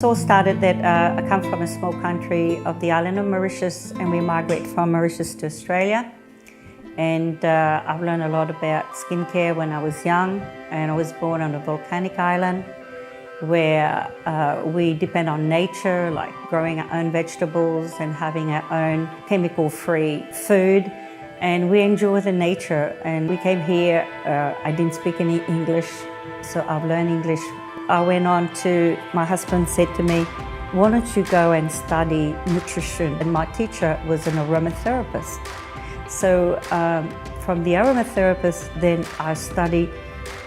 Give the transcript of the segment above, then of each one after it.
It all started that I come from a small country of the island of Mauritius, and we migrate from Mauritius to Australia. And I've learned a lot about skincare when I was young, and I was born on a volcanic island where we depend on nature, like growing our own vegetables and having our own chemical-free food. And we enjoy the nature. And we came here, I didn't speak any English, so I've learned English. I went on to, my husband said to me, why don't you go and study nutrition? And my teacher was an aromatherapist. So from the aromatherapist, then I studied.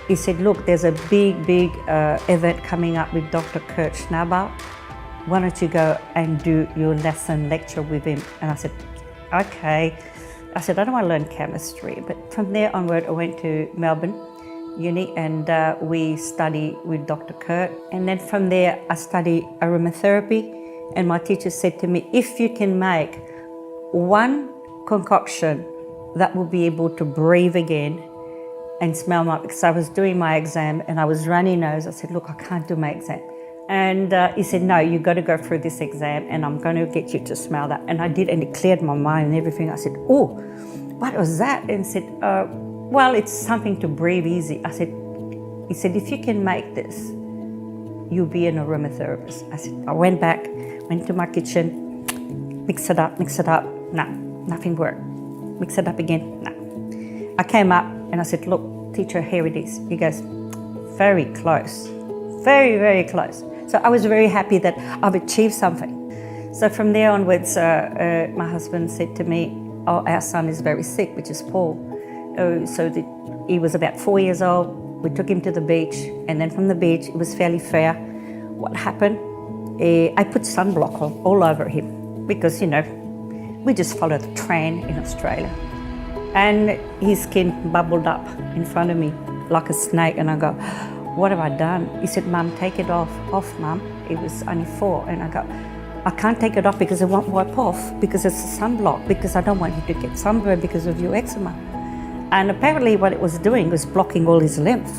He said, look, there's a big event coming up with Dr. Kurt Schnabel. Why don't you go and do your lesson lecture with him? And I said, okay. I said, I don't want to learn chemistry. But from there onward, I went to Melbourne Uni, and we studied with Dr. Kurt. And then from there, I studied aromatherapy. And my teacher said to me, if you can make one concoction that will be able to breathe again and smell my, because I was doing my exam and I was runny nose. I said, look, I can't do my exam. And he said, no, you've got to go through this exam and I'm going to get you to smell that. And I did, and it cleared my mind and everything. I said, oh, what was that? And he said, well, it's something to breathe easy. He said, if you can make this, you'll be an aromatherapist. I said, I went back, went to my kitchen, mix it up. No, nothing worked. Mix it up again, no. I came up and I said, look, teacher, here it is. He goes, very close, very close. So I was very happy that I've achieved something. So from there onwards, my husband said to me, oh, our son is very sick, which is Paul. He was about 4 years old. We took him to the beach, and then from the beach, it was fairly fair. What happened? I put sunblock all over him because, you know, we just follow the trend in Australia. And his skin bubbled up in front of me like a snake, and I go, what have I done? He said, Mum, take it off, Mum. It was only 4, and I go, I can't take it off because it won't wipe off, because it's a sunblock, because I don't want you to get sunburned because of your eczema. And apparently what it was doing was blocking all his lymph.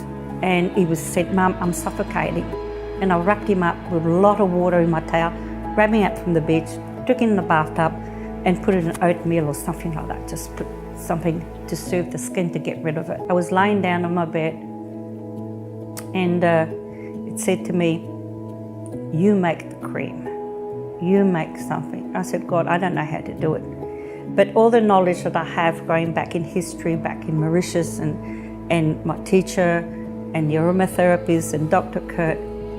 And he said, Mum, I'm suffocating. And I wrapped him up with a lot of water in my towel, grabbed him out from the beach, took him in the bathtub, and put it in oatmeal or something like that. Just put something to soothe the skin to get rid of it. I was lying down on my bed, and it said to me, you make the cream. You make something. I said, God, I don't know how to do it. But all the knowledge that I have going back in history, back in Mauritius, and my teacher, and the aromatherapist, and Dr. Kurt,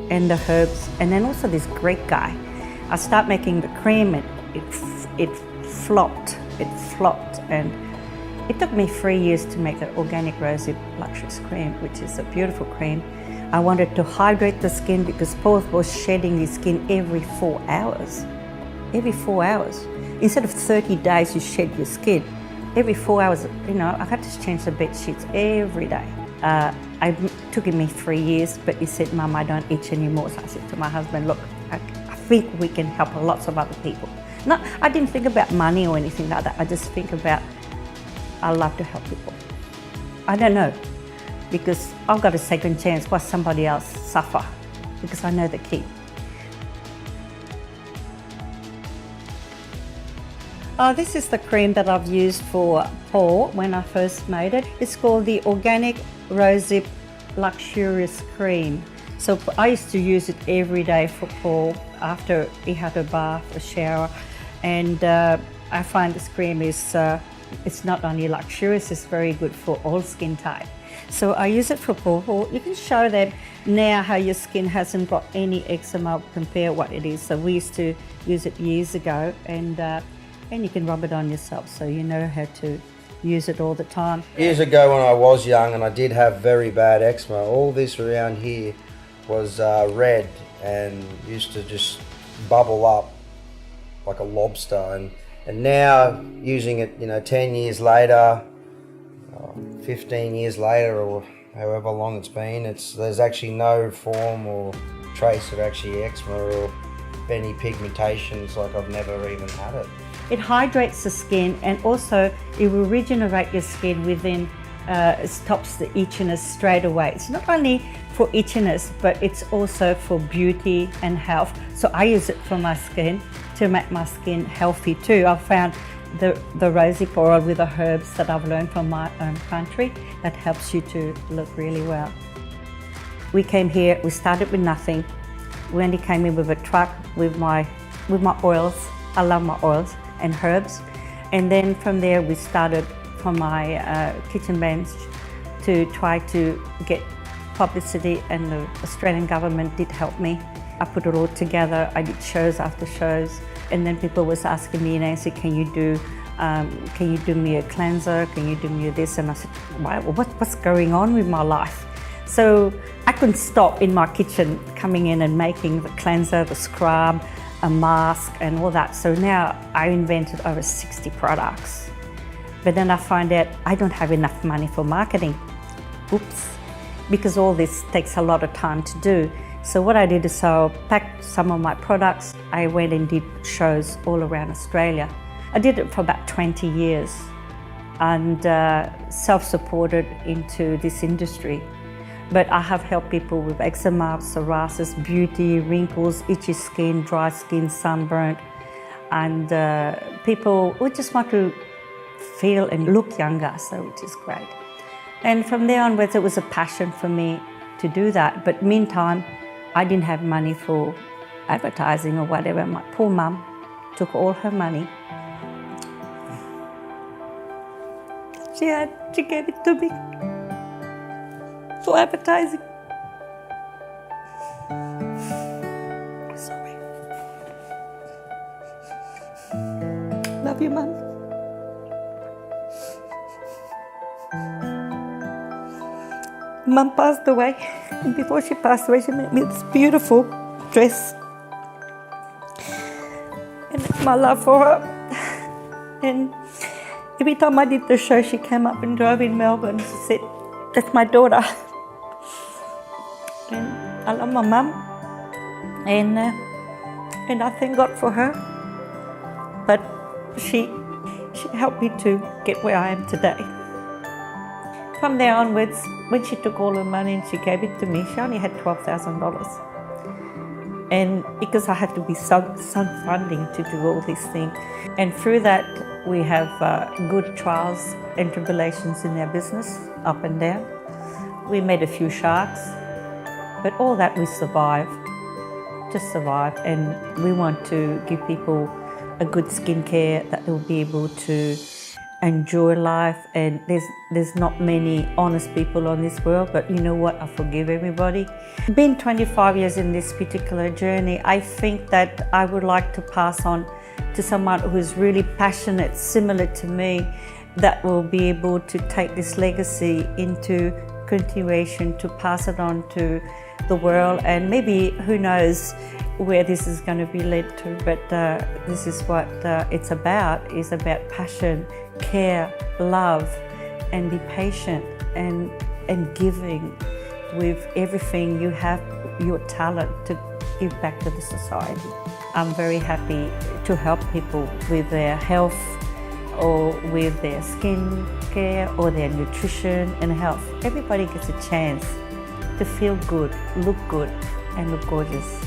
and the herbs, and then also this Greek guy. I start making the cream, and it flopped, and it took me 3 years to make the organic Rosehip luxurious cream, which is a beautiful cream. I wanted to hydrate the skin because Paul was shedding his skin every 4 hours. Every 4 hours. Instead of 30 days you shed your skin, every 4 hours, you know, I had to change the bed sheets every day. It took me 3 years, but he said, Mum, I don't itch anymore. So I said to my husband, look, I think we can help lots of other people. No, I didn't think about money or anything like that. I just think about, I love to help people. I don't know, because I've got a second chance while somebody else suffer, because I know the key. This is the cream that I've used for Paul when I first made it. It's called the Organic Rosehip Luxurious Cream. So I used to use it every day for Paul after he had a bath, a shower, and I find this cream is it's not only luxurious, it's very good for all skin type. So I use it for Paul. You can show them now how your skin hasn't got any eczema, compare what it is. So we used to use it years ago, and you can rub it on yourself so you know how to use it all the time. Years ago when I was young and I did have very bad eczema, all this around here was red and used to just bubble up like a lobster. And now using it, you know, 10 years later, 15 years later, or however long it's been, there's actually no form or trace of actually eczema or any pigmentations, like I've never even had it. It hydrates the skin, and also it will regenerate your skin within It stops the itchiness straight away. It's not only for itchiness, but it's also for beauty and health. So I use it for my skin to make my skin healthy too. I've found the rosehip oil with the herbs that I've learned from my own country that helps you to look really well. We came here, we started with nothing. We only came in with a truck with my oils. I love my oils and herbs. And then from there we started from my kitchen bench to try to get publicity, and the Australian government did help me. I put it all together. I did shows after shows, and then people was asking me, Nancy, can you do me a cleanser? Can you do me this? And I said, wow, what's going on with my life? So I couldn't stop in my kitchen coming in and making the cleanser, the scrub, a mask and all that. So now I invented over 60 products. But then I find out I don't have enough money for marketing. Oops. Because all this takes a lot of time to do. So what I did is I packed some of my products. I went and did shows all around Australia. I did it for about 20 years and self-supported into this industry. But I have helped people with eczema, psoriasis, beauty, wrinkles, itchy skin, dry skin, sunburnt, and people who just want to feel and look younger, so which is great. And from there onwards, it was a passion for me to do that. But meantime, I didn't have money for advertising or whatever. My poor mum took all her money. She gave it to me for advertising. Sorry. Love you, Mum. Mum passed away, and before she passed away, she made me this beautiful dress. And it's my love for her. And every time I did the show, she came up and drove in Melbourne. She said, that's my daughter. And I love my mum. And I thank God for her. But she helped me to get where I am today. From there onwards, when she took all her money and she gave it to me, she only had $12,000. And because I had to be funding to do all these things. And through that, we have good trials and tribulations in our business, up and down. We made a few sharks, but all that we survived, just survived. And we want to give people a good skincare that they'll be able to enjoy life. And there's not many honest people on this world, but you know what, I forgive everybody. Been 25 years in this particular journey, I think that I would like to pass on to someone who's really passionate, similar to me, that will be able to take this legacy into continuation, to pass it on to the world. And maybe, who knows where this is going to be led to, but this is what it's about, is about passion, care, love, and be patient and giving with everything you have, your talent, to give back to the society. I'm very happy to help people with their health or with their skin care or their nutrition and health. Everybody gets a chance to feel good, look good, and look gorgeous.